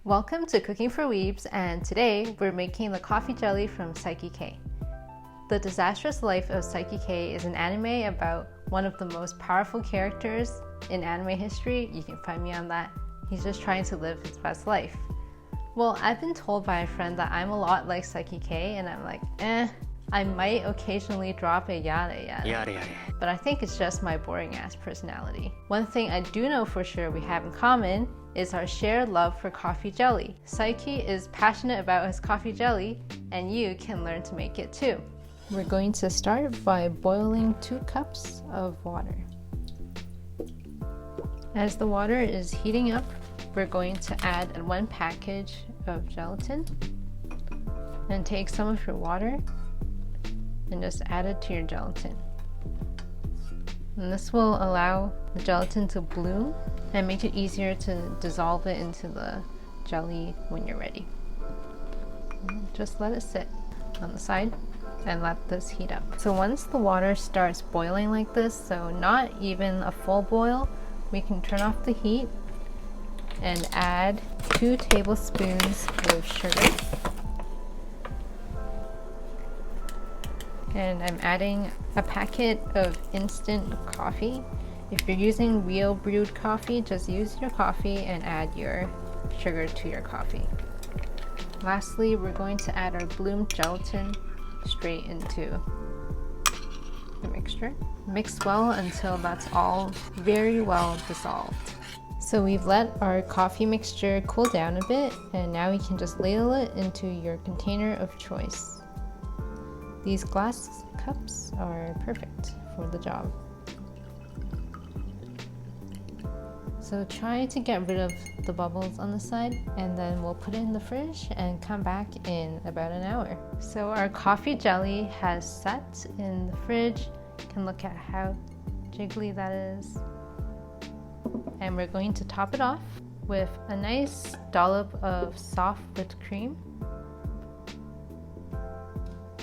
Welcome to Cooking for Weebs, and today we're making the coffee jelly from Saiki K. The Disastrous Life of Saiki K is an anime about one of the most powerful characters in anime history. You can find me on that. He's just trying to live his best life. Well, I've been told by a friend that I'm a lot like Saiki K, and I'm like, I might occasionally drop a yada yada. But I think it's just my boring ass personality. One thing I do know for sure we have in common is our shared love for coffee jelly. Saiki is passionate about his coffee jelly, and you can learn to make it too. We're going to start by boiling 2 cups of water. As the water is heating up, we're going to add 1 package of gelatin, and take some of your water and just add it to your gelatin. And this will allow the gelatin to bloom and make it easier to dissolve it into the jelly when you're ready. Just let it sit on the side and let this heat up. So once the water starts boiling like this, so not even a full boil, we can turn off the heat and add 2 tablespoons of sugar. And I'm adding a packet of instant coffee. If you're using real brewed coffee, just use your coffee and add your sugar to your coffee. Lastly, we're going to add our bloomed gelatin straight into the mixture. Mix well until that's all very well dissolved. So we've let our coffee mixture cool down a bit, and now we can just ladle it into your container of choice. These glass cups are perfect for the job. So try to get rid of the bubbles on the side, and then we'll put it in the fridge and come back in about an hour. So our coffee jelly has set in the fridge. You can look at how jiggly that is. And we're going to top it off with a nice dollop of soft whipped cream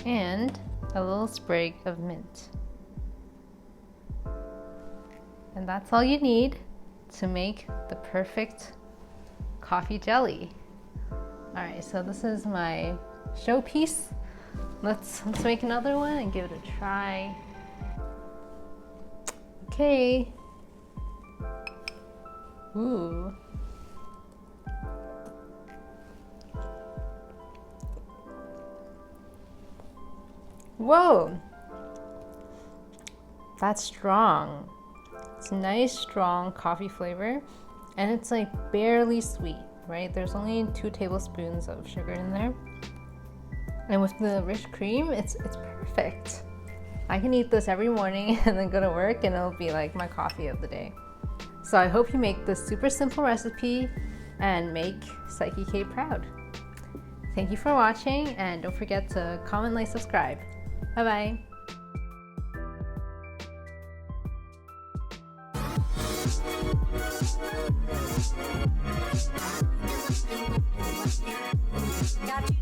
and a little sprig of mint. And that's all you need to make the perfect coffee jelly. Alright, so this is my showpiece. Let's make another one and give it a try. Okay. Ooh. Whoa! That's strong. It's nice, strong coffee flavor, and it's like barely sweet, right? There's only 2 tablespoons of sugar in there. And with the rich cream, it's perfect. I can eat this every morning and then go to work, and it'll be like my coffee of the day. So I hope you make this super simple recipe and make Saiki K proud. Thank you for watching, and don't forget to comment, like, subscribe. Bye-bye. Got you.